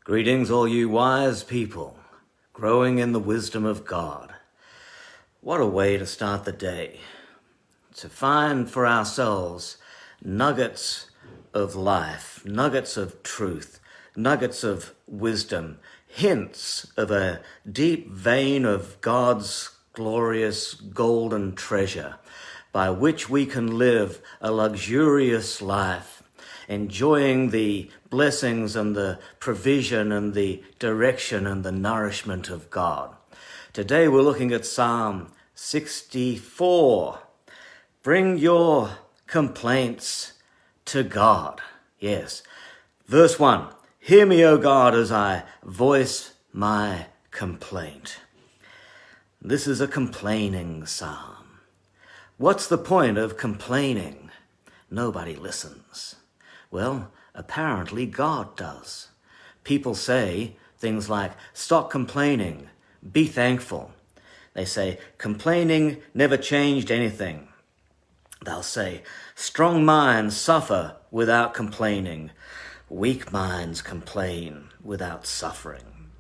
Greetings, all you wise people, growing in the wisdom of God. What a way to start the day, to find for ourselves nuggets of life, nuggets of truth, nuggets of wisdom, hints of a deep vein of God's glorious golden treasure by which we can live a luxurious life, enjoying the blessings and the provision and the direction and the nourishment of God. Today we're looking at Psalm 64. Bring your complaints to God. Yes. Verse 1. Hear me, O God, as I voice my complaint. This is a complaining psalm. What's the point of complaining? Nobody listens. Well, apparently God does. People say things like, stop complaining, be thankful. They say, complaining never changed anything. They'll say, strong minds suffer without complaining. Weak minds complain without suffering.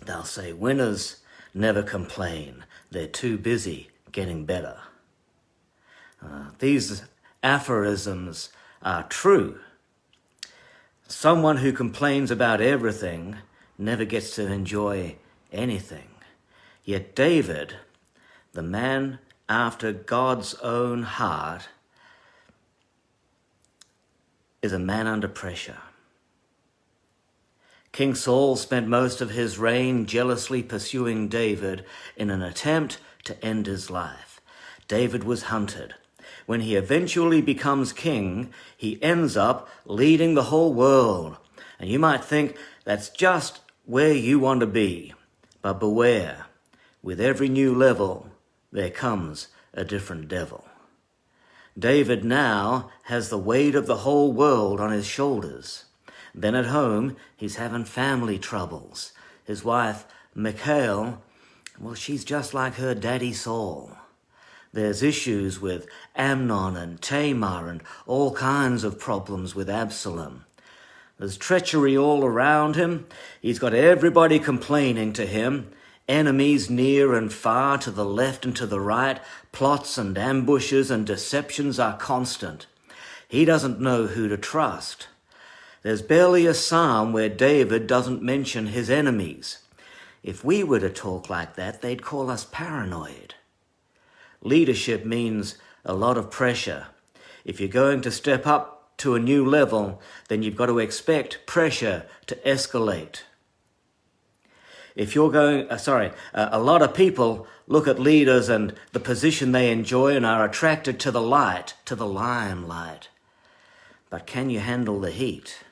They'll say, winners never complain. They're too busy getting better. These aphorisms are true. Someone who complains about everything never gets to enjoy anything. Yet David, the man after God's own heart, is a man under pressure. King Saul spent most of his reign jealously pursuing David in an attempt to end his life. David was hunted. When he eventually becomes king, he ends up leading the whole world. And you might think that's just where you want to be. But beware, with every new level, there comes a different devil. David now has the weight of the whole world on his shoulders. Then at home, he's having family troubles. His wife, Michal, well, she's just like her daddy Saul. There's issues with Amnon and Tamar and all kinds of problems with Absalom. There's treachery all around him. He's got everybody complaining to him. Enemies near and far, to the left and to the right. Plots and ambushes and deceptions are constant. He doesn't know who to trust. There's barely a psalm where David doesn't mention his enemies. If we were to talk like that, they'd call us paranoid. Leadership means a lot of pressure. If you're going to step up to a new level, then you've got to expect pressure to escalate. If you're a lot of people look at leaders and the position they enjoy and are attracted to the light, to the limelight. But can you handle the heat?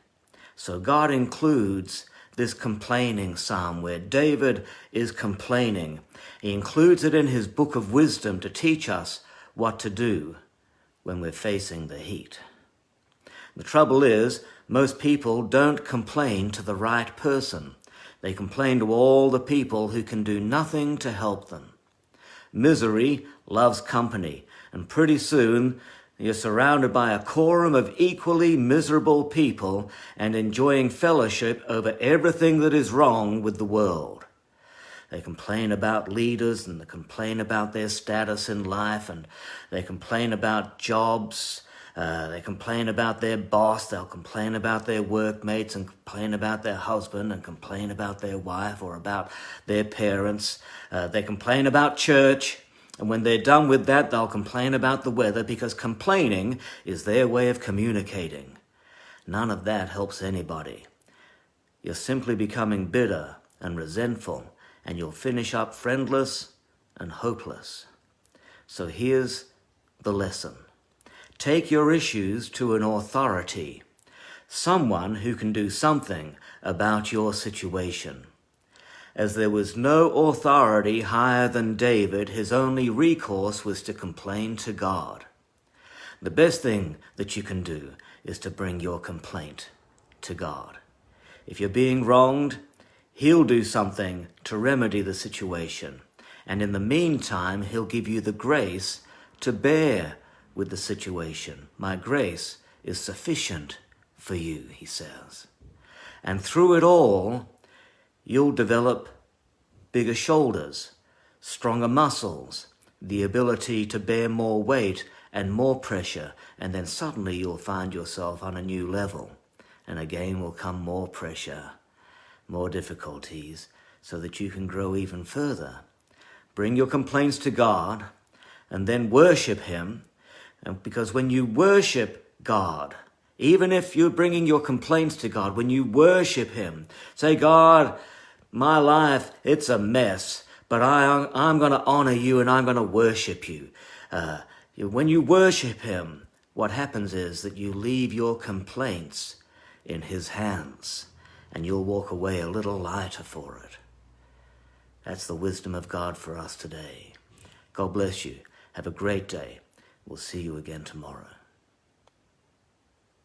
So God includes this complaining psalm where David is complaining. He includes it in his book of wisdom to teach us what to do when we're facing the heat. The trouble is, most people don't complain to the right person. They complain to all the people who can do nothing to help them. Misery loves company, and pretty soon you're surrounded by a quorum of equally miserable people and enjoying fellowship over everything that is wrong with the world. They complain about leaders and they complain about their status in life and they complain about jobs. They complain about their boss. They'll complain about their workmates and complain about their husband and complain about their wife or about their parents. They complain about church. And when they're done with that, they'll complain about the weather because complaining is their way of communicating. None of that helps anybody. You're simply becoming bitter and resentful, and you'll finish up friendless and hopeless. So here's the lesson. Take your issues to an authority, someone who can do something about your situation. As there was no authority higher than David, his only recourse was to complain to God. The best thing that you can do is to bring your complaint to God. If you're being wronged, He'll do something to remedy the situation. And in the meantime, He'll give you the grace to bear with the situation. My grace is sufficient for you, He says. And through it all, you'll develop bigger shoulders, stronger muscles, the ability to bear more weight and more pressure, and then suddenly you'll find yourself on a new level. And again will come more pressure, more difficulties, so that you can grow even further. Bring your complaints to God, and then worship him. And because when you worship God, even if you're bringing your complaints to God, when you worship him, say, God, my life, it's a mess, but I'm going to honor you and I'm going to worship you. When you worship him, what happens is that you leave your complaints in his hands, and you'll walk away a little lighter for it. That's the wisdom of God for us today. God bless you. Have a great day. We'll see you again tomorrow.